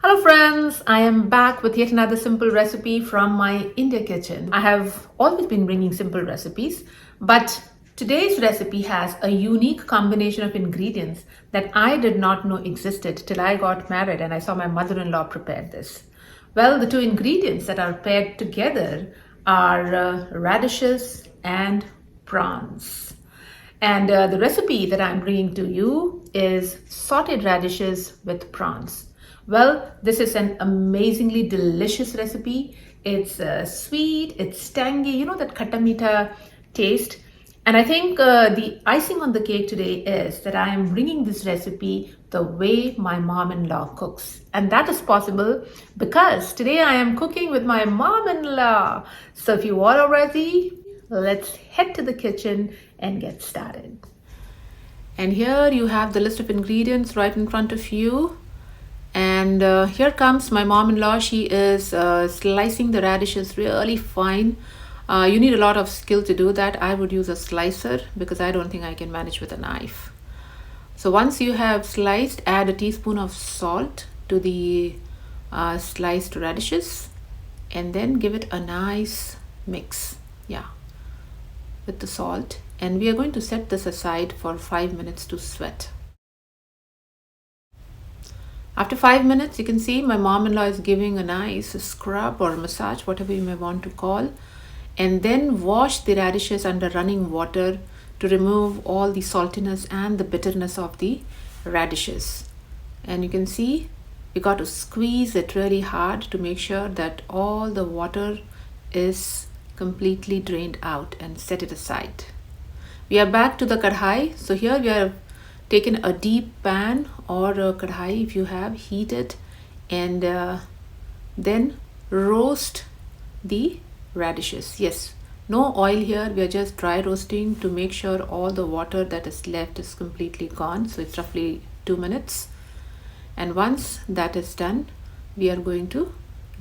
Hello friends, I am back with yet another simple recipe from my India kitchen. I have always been bringing simple recipes, but today's recipe has a unique combination of ingredients that I did not know existed till I got married and I saw my mother-in-law prepare this. Well, the two ingredients that are paired together are radishes and prawns. And the recipe that I'm bringing to you is sautéd radishes with prawns. Well, this is an amazingly delicious recipe. It's sweet, it's tangy, you know, that khatta meetha taste. And I think the icing on the cake today is that I am bringing this recipe the way my mom-in-law cooks. And that is possible because today I am cooking with my mom-in-law. So if you all are ready, let's head to the kitchen and get started. And here you have the list of ingredients right in front of you. And here comes my mom-in-law. She is slicing the radishes really fine. You need a lot of skill to do that. I would use a slicer because I don't think I can manage with a knife. So once you have sliced, add a teaspoon of salt to the sliced radishes and then give it a nice mix. Yeah, with the salt. And we are going to set this aside for 5 minutes to sweat. After 5 minutes, you can see my mom-in-law is giving a nice scrub or massage, whatever you may want to call, and then wash the radishes under running water to remove all the saltiness and the bitterness of the radishes. And you can see you got to squeeze it really hard to make sure that all the water is completely drained out, and set it aside. We are back to the kadhai. So here we are taken a deep pan or a kadhai if you have, heat it, and then roast the radishes. Yes, no oil here, we are just dry roasting to make sure all the water that is left is completely gone. So it's roughly 2 minutes, and once that is done, we are going to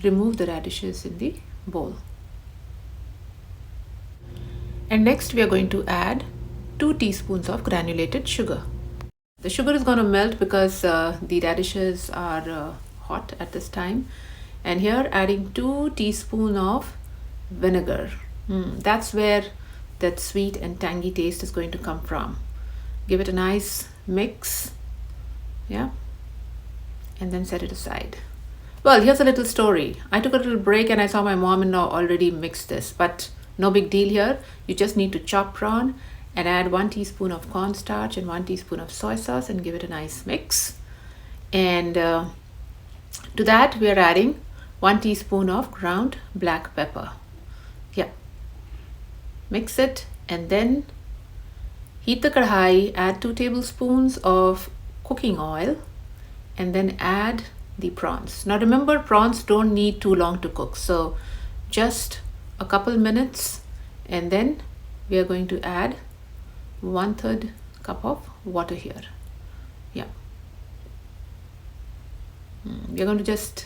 remove the radishes in the bowl. And next we are going to add 2 teaspoons of granulated sugar. The sugar is going to melt because the radishes are hot at this time. And here adding 2 teaspoons of vinegar. That's where that sweet and tangy taste is going to come from. Give it a nice mix. Yeah. And then set it aside. Well, here's a little story. I took a little break and I saw my mom-in-law already mix this, but no big deal here. You just need to chop prawn and add 1 teaspoon of cornstarch and 1 teaspoon of soy sauce and give it a nice mix. And to that we are adding 1 teaspoon of ground black pepper. Yeah, mix it and then heat the kadhai, add 2 tablespoons of cooking oil and then add the prawns. Now remember, prawns don't need too long to cook, so just a couple minutes, and then we are going to add 1/3 cup of water here. Yeah, we're going to just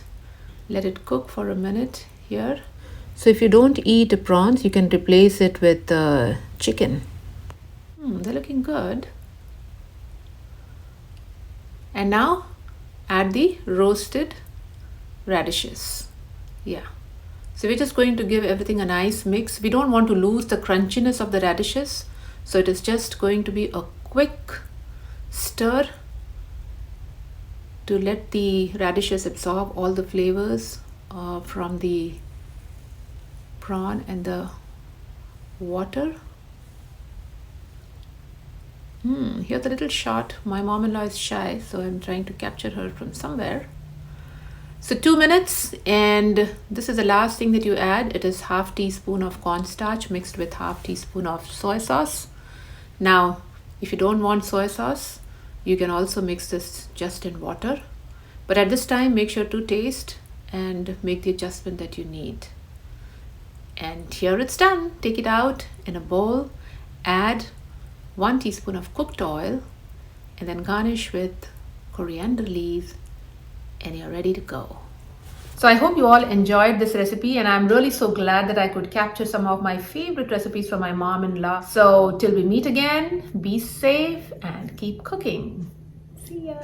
let it cook for a minute here. So if you don't eat prawns, you can replace it with chicken. They're looking good. And now add the roasted radishes. Yeah, so we're just going to give everything a nice mix. We don't want to lose the crunchiness of the radishes, so it is just going to be a quick stir to let the radishes absorb all the flavors from the prawn and the water. Here's a little shot. My mom-in-law is shy, so I'm trying to capture her from somewhere. So 2 minutes, and this is the last thing that you add. It is 1/2 teaspoon of cornstarch mixed with 1/2 teaspoon of soy sauce. Now, if you don't want soy sauce, you can also mix this just in water. But at this time, make sure to taste and make the adjustment that you need. And here it's done. Take it out in a bowl, add 1 teaspoon of cooked oil, and then garnish with coriander leaves, and you're ready to go. So I hope you all enjoyed this recipe, and I'm really so glad that I could capture some of my favorite recipes from my mom-in-law. So till we meet again, be safe and keep cooking. See ya.